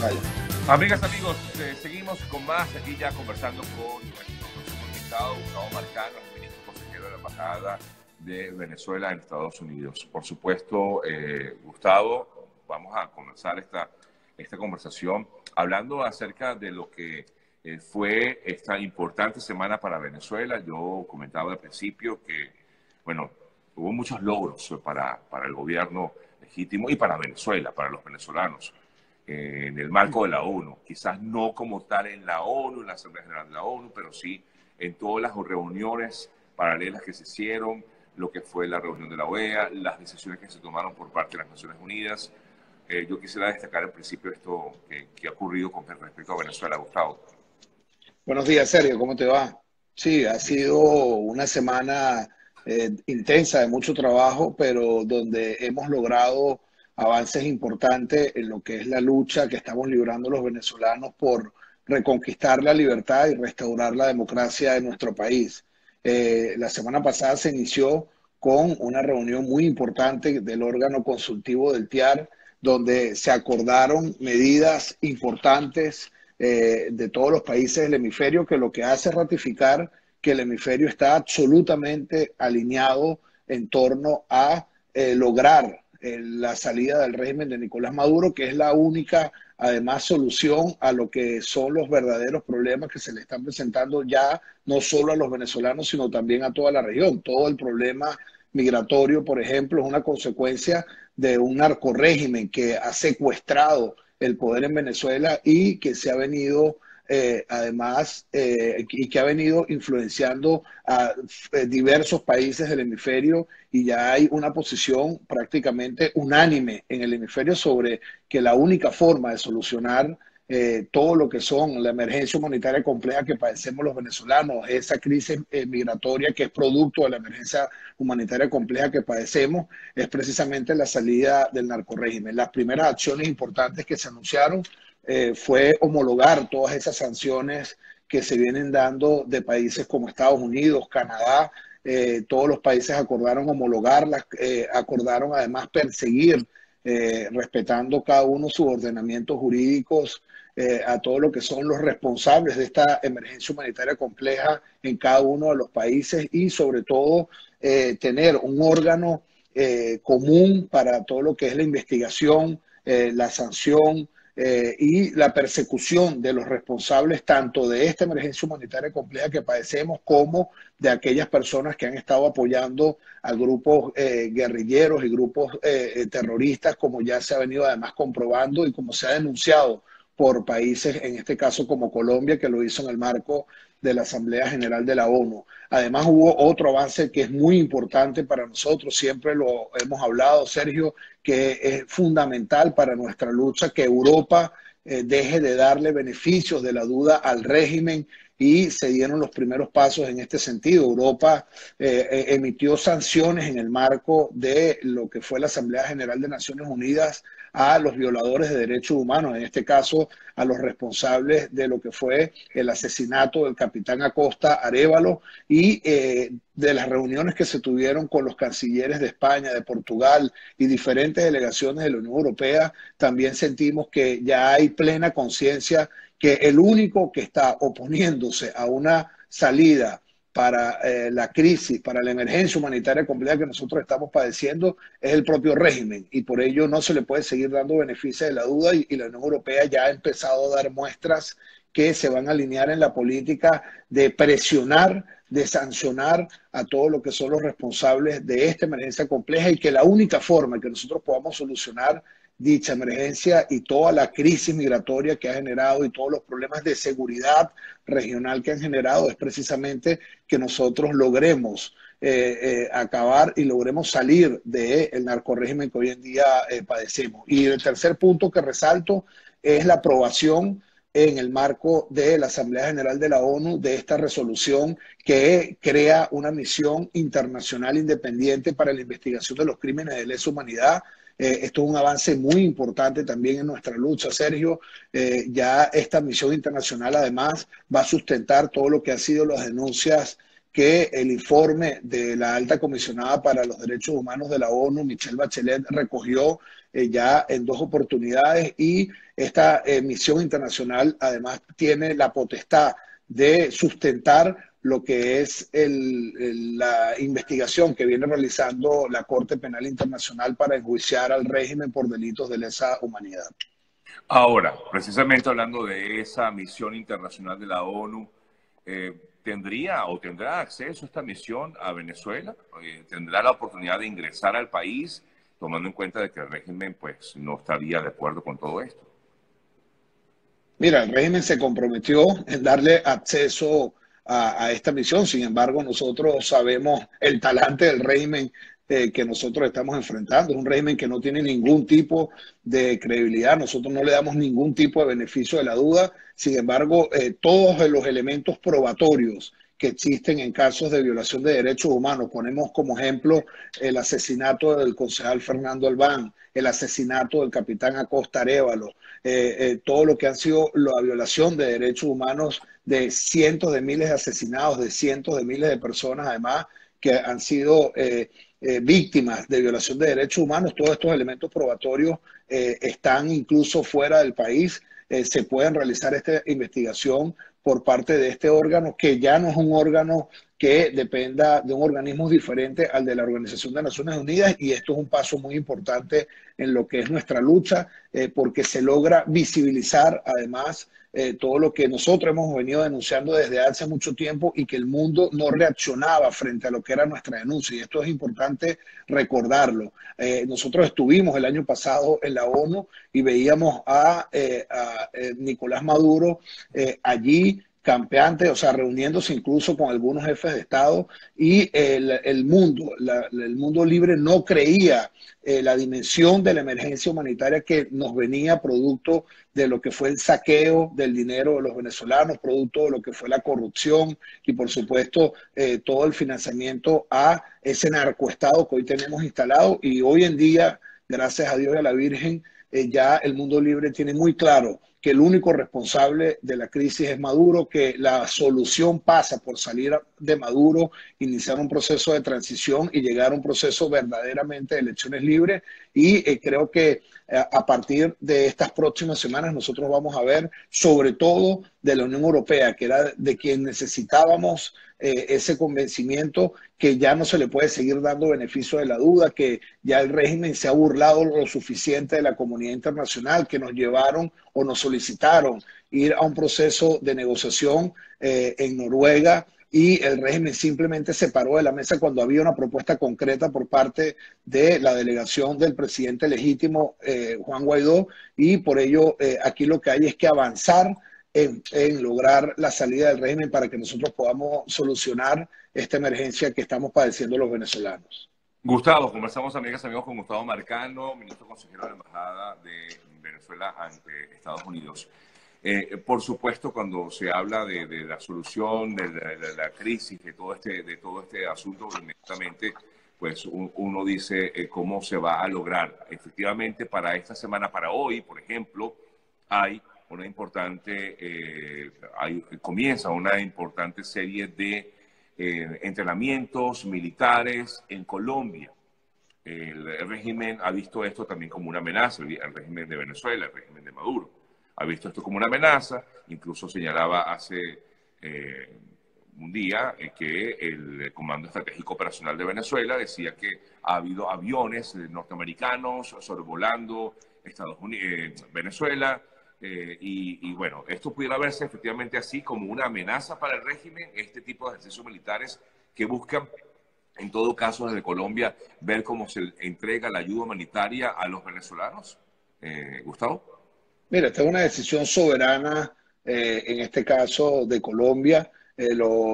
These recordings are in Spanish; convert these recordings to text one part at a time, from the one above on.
Vaya. Amigas, amigos, seguimos con más aquí ya conversando con nuestro próximo invitado, Gustavo Marcano, el ministro consejero de la Embajada de Venezuela en Estados Unidos. Por supuesto, Gustavo, vamos a comenzar esta conversación hablando acerca de lo que fue esta importante semana para Venezuela. Yo comentaba al principio que, bueno, hubo muchos logros para el gobierno legítimo y para Venezuela, para los venezolanos en el marco de la ONU, quizás no como tal en la ONU, en la Asamblea General de la ONU, pero sí en todas las reuniones paralelas que se hicieron, lo que fue la reunión de la OEA, las decisiones que se tomaron por parte de las Naciones Unidas. Yo quisiera destacar en principio esto que ha ocurrido con respecto a Venezuela, Gustavo. Buenos días, Sergio, ¿cómo te va? Sí, ha Bien. sido una semana intensa de mucho trabajo, pero donde hemos logrado avances importantes en lo que es la lucha que estamos librando los venezolanos por reconquistar la libertad y restaurar la democracia de nuestro país. La semana pasada se inició con una reunión muy importante del órgano consultivo del TIAR, donde se acordaron medidas importantes de todos los países del hemisferio, que lo que hace es ratificar que el hemisferio está absolutamente alineado en torno a lograr la salida del régimen de Nicolás Maduro, que es la única, además, solución a lo que son los verdaderos problemas que se le están presentando ya no solo a los venezolanos, sino también a toda la región. Todo el problema migratorio, por ejemplo, es una consecuencia de un narcorrégimen que ha secuestrado el poder en Venezuela y que se ha venido y que ha venido influenciando a diversos países del hemisferio, y ya hay una posición prácticamente unánime en el hemisferio sobre que la única forma de solucionar todo lo que son la emergencia humanitaria compleja que padecemos los venezolanos, esa crisis migratoria que es producto de la emergencia humanitaria compleja que padecemos, es precisamente la salida del narcorrégimen. Las primeras acciones importantes que se anunciaron fue homologar todas esas sanciones que se vienen dando de países como Estados Unidos, Canadá. Todos los países acordaron homologarlas, acordaron además perseguir, respetando cada uno sus ordenamientos jurídicos, a todo lo que son los responsables de esta emergencia humanitaria compleja en cada uno de los países, y sobre todo tener un órgano común para todo lo que es la investigación, la sanción y la persecución de los responsables tanto de esta emergencia humanitaria compleja que padecemos como de aquellas personas que han estado apoyando a grupos guerrilleros y grupos terroristas, como ya se ha venido además comprobando y como se ha denunciado por países, en este caso como Colombia, que lo hizo en el marco de la Asamblea General de la ONU. Además hubo otro avance que es muy importante para nosotros, siempre lo hemos hablado, Sergio, que es fundamental para nuestra lucha, que Europa deje de darle beneficios de la duda al régimen, y se dieron los primeros pasos en este sentido. Europa emitió sanciones en el marco de lo que fue la Asamblea General de Naciones Unidas a los violadores de derechos humanos, en este caso a los responsables de lo que fue el asesinato del capitán Acosta Arévalo, y de las reuniones que se tuvieron con los cancilleres de España, de Portugal y diferentes delegaciones de la Unión Europea. También sentimos que ya hay plena conciencia que el único que está oponiéndose a una salida para la crisis, para la emergencia humanitaria compleja que nosotros estamos padeciendo, es el propio régimen, y por ello no se le puede seguir dando beneficios de la duda, y la Unión Europea ya ha empezado a dar muestras que se van a alinear en la política de presionar, de sancionar a todo lo que son los responsables de esta emergencia compleja, y que la única forma en que nosotros podamos solucionar dicha emergencia y toda la crisis migratoria que ha generado y todos los problemas de seguridad regional que han generado es precisamente que nosotros logremos acabar y logremos salir del narcorrégimen que hoy en día padecemos. Y el tercer punto que resalto es la aprobación en el marco de la Asamblea General de la ONU de esta resolución que crea una misión internacional independiente para la investigación de los crímenes de lesa humanidad. Esto es un avance muy importante también en nuestra lucha, Sergio. Ya esta misión internacional además va a sustentar todo lo que han sido las denuncias que el informe de la alta comisionada para los derechos humanos de la ONU, Michelle Bachelet, recogió ya en 2 oportunidades, y esta misión internacional además tiene la potestad de sustentar lo que es la investigación que viene realizando la Corte Penal Internacional para enjuiciar al régimen por delitos de lesa humanidad. Ahora, precisamente hablando de esa misión internacional de la ONU, ¿tendría o tendrá acceso esta misión a Venezuela? ¿Tendrá la oportunidad de ingresar al país, tomando en cuenta de que el régimen pues, no estaría de acuerdo con todo esto? Mira, el régimen se comprometió en darle acceso a esta misión. Sin embargo, nosotros sabemos el talante del régimen que nosotros estamos enfrentando. Es un régimen que no tiene ningún tipo de credibilidad. Nosotros no le damos ningún tipo de beneficio de la duda. Sin embargo, todos los elementos probatorios que existen en casos de violación de derechos humanos, ponemos como ejemplo el asesinato del concejal Fernando Albán, el asesinato del capitán Acosta Arévalo, todo lo que han sido la violación de derechos humanos de cientos de miles de asesinados, de cientos de miles de personas además que han sido víctimas de violación de derechos humanos. Todos estos elementos probatorios están incluso fuera del país. Se pueden realizar esta investigación por parte de este órgano, que ya no es un órgano que dependa de un organismo diferente al de la Organización de Naciones Unidas, y esto es un paso muy importante en lo que es nuestra lucha, porque se logra visibilizar además todo lo que nosotros hemos venido denunciando desde hace mucho tiempo y que el mundo no reaccionaba frente a lo que era nuestra denuncia, y esto es importante recordarlo. Nosotros estuvimos el año pasado en la ONU y veíamos a Nicolás Maduro allí campeante, o sea, reuniéndose incluso con algunos jefes de Estado, y el mundo libre no creía la dimensión de la emergencia humanitaria que nos venía producto de lo que fue el saqueo del dinero de los venezolanos, producto de lo que fue la corrupción y, por supuesto, todo el financiamiento a ese narcoestado que hoy tenemos instalado. Y hoy en día, gracias a Dios y a la Virgen, ya el mundo libre tiene muy claro que el único responsable de la crisis es Maduro, que la solución pasa por salir de Maduro, iniciar un proceso de transición y llegar a un proceso verdaderamente de elecciones libres. Y creo que a partir de estas próximas semanas nosotros vamos a ver, sobre todo de la Unión Europea, que era de quien necesitábamos ese convencimiento, que ya no se le puede seguir dando beneficio de la duda, que ya el régimen se ha burlado lo suficiente de la comunidad internacional, que nos llevaron o nos solicitaron ir a un proceso de negociación en Noruega, y el régimen simplemente se paró de la mesa cuando había una propuesta concreta por parte de la delegación del presidente legítimo, Juan Guaidó, y por ello aquí lo que hay es que avanzar en lograr la salida del régimen para que nosotros podamos solucionar esta emergencia que estamos padeciendo los venezolanos. Gustavo, conversamos, amigas y amigos, con Gustavo Marcano, ministro consejero de la Embajada de Venezuela ante Estados Unidos. Por supuesto, cuando se habla de la solución, de la crisis, de todo este asunto, inmediatamente pues uno dice cómo se va a lograr. Efectivamente, para esta semana, para hoy, por ejemplo, comienza una importante serie de entrenamientos militares en Colombia. El régimen ha visto esto también como una amenaza, el régimen de Venezuela, el régimen de Maduro. Ha visto esto como una amenaza, incluso señalaba hace un día que el Comando Estratégico Operacional de Venezuela decía que ha habido aviones norteamericanos sobrevolando Venezuela, y bueno, esto pudiera verse efectivamente así como una amenaza para el régimen, este tipo de ejercicios militares que buscan, en todo caso desde Colombia, ver cómo se entrega la ayuda humanitaria a los venezolanos. Gustavo. Mira, esta es una decisión soberana, en este caso de Colombia,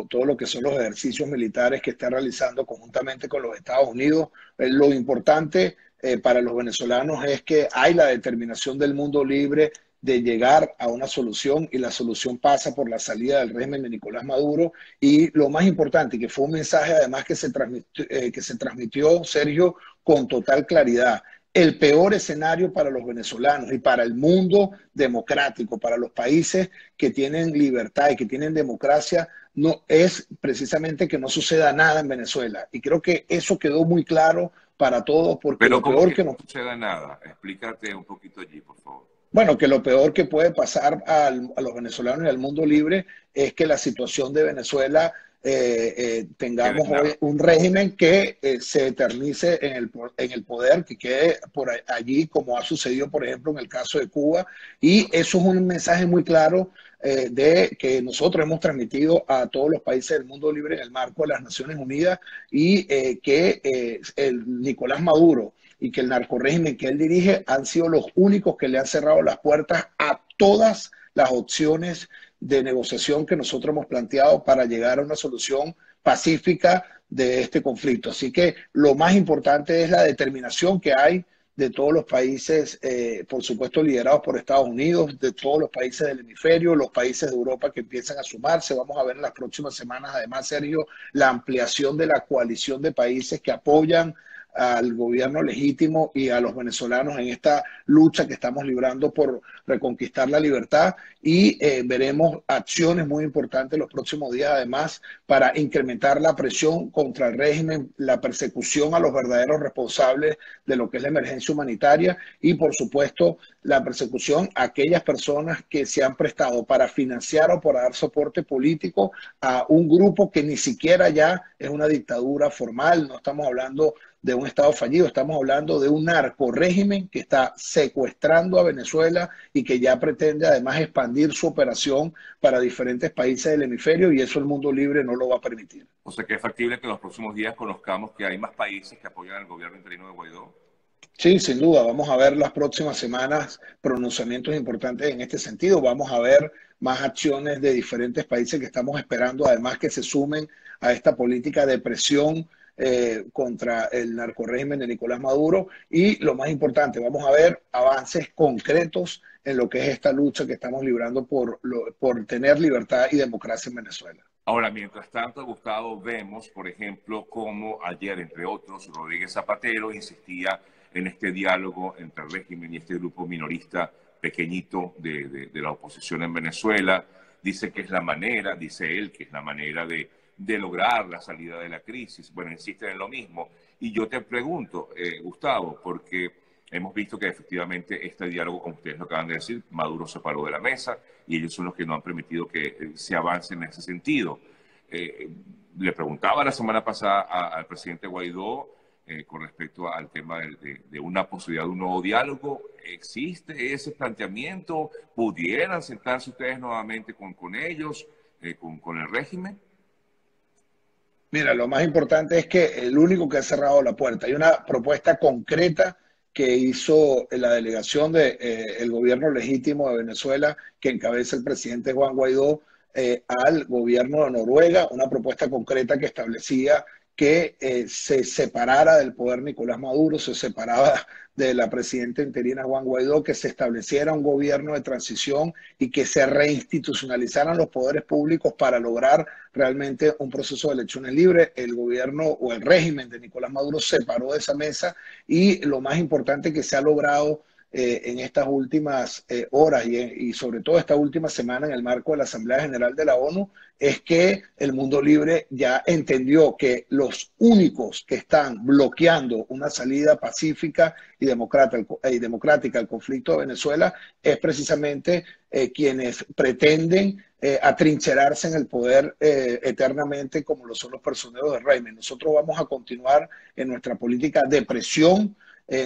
todo lo que son los ejercicios militares que está realizando conjuntamente con los Estados Unidos. Lo importante para los venezolanos es que hay la determinación del mundo libre de llegar a una solución, y la solución pasa por la salida del régimen de Nicolás Maduro. Y lo más importante, que fue un mensaje además que se transmitió, Sergio, con total claridad: el peor escenario para los venezolanos y para el mundo democrático, para los países que tienen libertad y que tienen democracia, no es precisamente que no suceda nada en Venezuela. Y creo que eso quedó muy claro para todos, porque Pero lo ¿cómo peor que que no nos suceda nada? Explícate un poquito allí, por favor. bueno, que lo peor que puede pasar a los venezolanos y al mundo libre es que la situación de Venezuela Quede tengamos en hoy nada. un régimen que se eternice en el poder, que quede por allí, como ha sucedido, por ejemplo, en el caso de Cuba. Y eso es un mensaje muy claro de que nosotros hemos transmitido a todos los países del mundo libre en el marco de las Naciones Unidas y que el Nicolás Maduro y que el narcorrégimen que él dirige han sido los únicos que le han cerrado las puertas a todas las opciones de negociación que nosotros hemos planteado para llegar a una solución pacífica de este conflicto. Así que lo más importante es la determinación que hay de todos los países, por supuesto liderados por Estados Unidos, de todos los países del hemisferio, los países de Europa que empiezan a sumarse. Vamos a ver en las próximas semanas, además, Sergio, la ampliación de la coalición de países que apoyan al gobierno legítimo y a los venezolanos en esta lucha que estamos librando por reconquistar la libertad y veremos acciones muy importantes los próximos días además para incrementar la presión contra el régimen, la persecución a los verdaderos responsables de lo que es la emergencia humanitaria y por supuesto la persecución a aquellas personas que se han prestado para financiar o para dar soporte político a un grupo que ni siquiera ya es una dictadura formal, no estamos hablando de un Estado fallido, estamos hablando de un narcorrégimen que está secuestrando a Venezuela y que ya pretende además expandir su operación para diferentes países del hemisferio y eso el mundo libre no lo va a permitir. O sea que es factible que en los próximos días conozcamos que hay más países que apoyan al gobierno interino de Guaidó. Sí, sin duda, vamos a ver las próximas semanas pronunciamientos importantes en este sentido, vamos a ver más acciones de diferentes países que estamos esperando, además que se sumen a esta política de presión contra el narcorrégimen de Nicolás Maduro y lo más importante, vamos a ver avances concretos en lo que es esta lucha que estamos librando por tener libertad y democracia en Venezuela. Ahora, mientras tanto, Gustavo, vemos, por ejemplo, cómo ayer, entre otros, Rodríguez Zapatero insistía en este diálogo entre el régimen y este grupo minorista pequeñito de la oposición en Venezuela. Dice que es la manera, dice él, que es la manera de lograr la salida de la crisis. Bueno, insisten en lo mismo. Y yo te pregunto, Gustavo, porque hemos visto que efectivamente este diálogo, como ustedes lo acaban de decir, Maduro se paró de la mesa y ellos son los que no han permitido que se avance en ese sentido. Le preguntaba la semana pasada al presidente Guaidó con respecto al tema de una posibilidad de un nuevo diálogo. ¿Existe ese planteamiento? ¿Pudieran sentarse ustedes nuevamente con ellos, con el régimen? Mira, lo más importante es que el único que ha cerrado la puerta, hay una propuesta concreta que hizo la delegación del gobierno legítimo de Venezuela, que encabeza el presidente Juan Guaidó, al gobierno de Noruega, una propuesta concreta que establecía que se separara del poder Nicolás Maduro, se separaba de la presidenta interina Juan Guaidó, que se estableciera un gobierno de transición y que se reinstitucionalizaran los poderes públicos para lograr realmente un proceso de elecciones libres. El gobierno o el régimen de Nicolás Maduro se paró de esa mesa y lo más importante que se ha logrado en estas últimas horas y sobre todo esta última semana en el marco de la Asamblea General de la ONU es que el mundo libre ya entendió que los únicos que están bloqueando una salida pacífica y democrática al conflicto de Venezuela es precisamente quienes pretenden atrincherarse en el poder eternamente como lo son los personeros del régimen. Nosotros vamos a continuar en nuestra política de presión.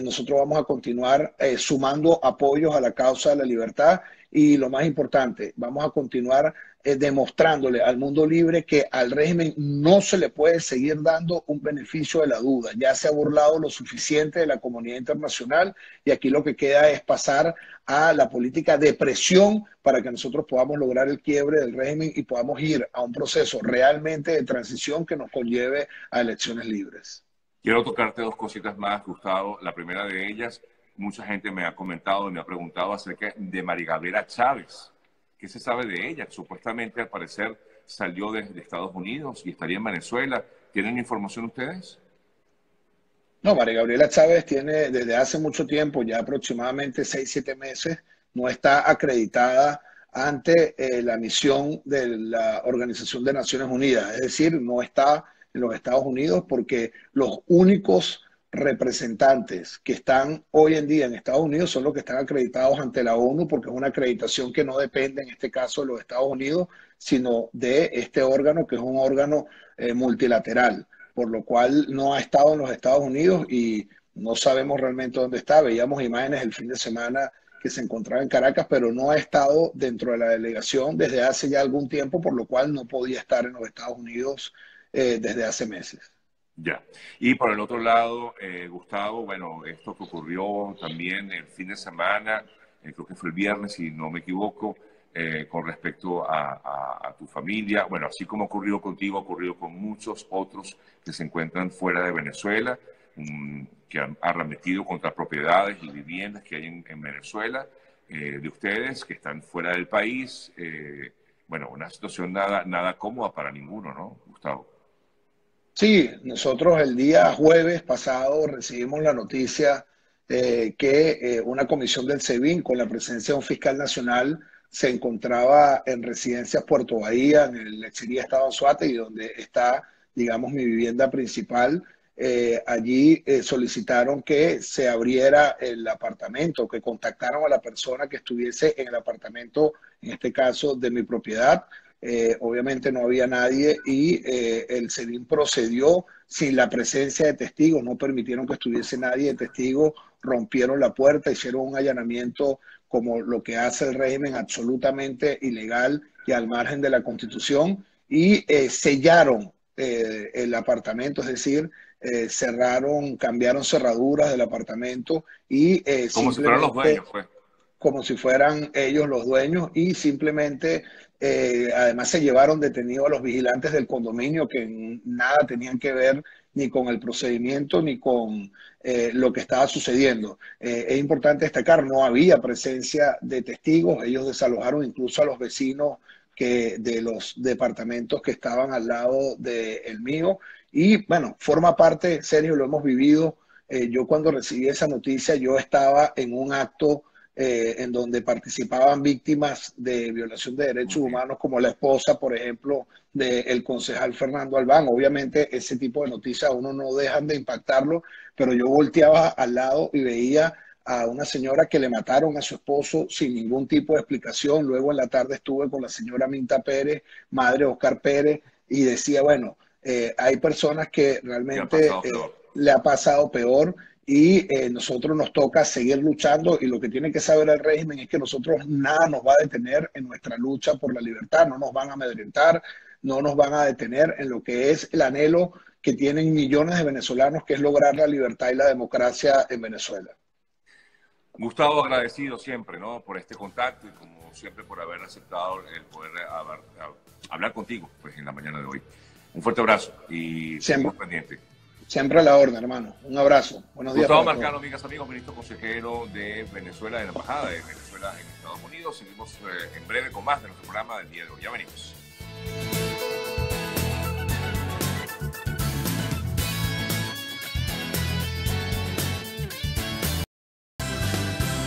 Nosotros vamos a continuar sumando apoyos a la causa de la libertad y lo más importante, vamos a continuar demostrándole al mundo libre que al régimen no se le puede seguir dando un beneficio de la duda. Ya se ha burlado lo suficiente de la comunidad internacional y aquí lo que queda es pasar a la política de presión para que nosotros podamos lograr el quiebre del régimen y podamos ir a un proceso realmente de transición que nos conlleve a elecciones libres. Quiero tocarte dos cositas más, Gustavo. La primera de ellas, mucha gente me ha comentado, me ha preguntado acerca de María Gabriela Chávez. ¿Qué se sabe de ella? Supuestamente, al parecer, salió desde Estados Unidos y estaría en Venezuela. ¿Tienen información ustedes? No, María Gabriela Chávez tiene desde hace mucho tiempo, ya aproximadamente 6, 7 meses, no está acreditada ante la misión de la Organización de Naciones Unidas. Es decir, no está en los Estados Unidos porque los únicos representantes que están hoy en día en Estados Unidos son los que están acreditados ante la ONU, porque es una acreditación que no depende en este caso de los Estados Unidos, sino de este órgano que es un órgano multilateral, por lo cual no ha estado en los Estados Unidos y no sabemos realmente dónde está. Veíamos imágenes el fin de semana que se encontraba en Caracas, pero no ha estado dentro de la delegación desde hace ya algún tiempo, por lo cual no podía estar en los Estados Unidos desde hace meses. Ya. Y por el otro lado, Gustavo, bueno, esto que ocurrió también el fin de semana, creo que fue el viernes, si no me equivoco, con respecto a tu familia. Bueno, así como ocurrió contigo, ha ocurrido con muchos otros que se encuentran fuera de Venezuela, que han arremetido contra propiedades y viviendas que hay en Venezuela, de ustedes que están fuera del país. Bueno, una situación nada cómoda para ninguno, ¿no, Gustavo? Sí, nosotros el día jueves pasado recibimos la noticia que una comisión del SEBIN con la presencia de un fiscal nacional se encontraba en Residencias Puerto Bahía, en el Lechería Estado Anzoátegui, donde está, digamos, mi vivienda principal. Allí solicitaron que se abriera el apartamento, que contactaron a la persona que estuviese en el apartamento, en este caso de mi propiedad. Obviamente no había nadie y el SEBIN procedió sin la presencia de testigos, no permitieron que estuviese nadie de testigo, rompieron la puerta, hicieron un allanamiento como lo que hace el régimen absolutamente ilegal y al margen de la Constitución y sellaron el apartamento, es decir, cerraron, cambiaron cerraduras del apartamento y Como si fueran los dueños, pues. como si fueran ellos los dueños y simplemente además se llevaron detenidos a los vigilantes del condominio que nada tenían que ver ni con el procedimiento ni con lo que estaba sucediendo. Es importante destacar, no había presencia de testigos, ellos desalojaron incluso a los vecinos de los departamentos que estaban al lado del mío y bueno, forma parte, Sergio, lo hemos vivido. Yo cuando recibí esa noticia, yo estaba en un acto en donde participaban víctimas de violación de derechos humanos, como la esposa, por ejemplo, del concejal Fernando Albán. Obviamente ese tipo de noticias a uno no dejan de impactarlo, pero yo volteaba al lado y veía a una señora que le mataron a su esposo sin ningún tipo de explicación. Luego en la tarde estuve con la señora Minta Pérez, madre de Oscar Pérez, y decía, bueno, hay personas que realmente le ha pasado peor y nosotros nos toca seguir luchando y lo que tiene que saber el régimen es que nosotros nada nos va a detener en nuestra lucha por la libertad, no nos van a amedrentar, no nos van a detener en lo que es el anhelo que tienen millones de venezolanos, que es lograr la libertad y la democracia en Venezuela. Gustavo, agradecido siempre, ¿no?, por este contacto y como siempre por haber aceptado el poder hablar contigo pues, en la mañana de hoy. Un fuerte abrazo y seguimos pendientes. Siempre a la orden, hermano. Un abrazo. Buenos días. Gustavo Marcano, amigas, amigos, ministro consejero de Venezuela, de la Embajada de Venezuela en Estados Unidos. Seguimos en breve con más de nuestro programa del día de hoy. Ya venimos.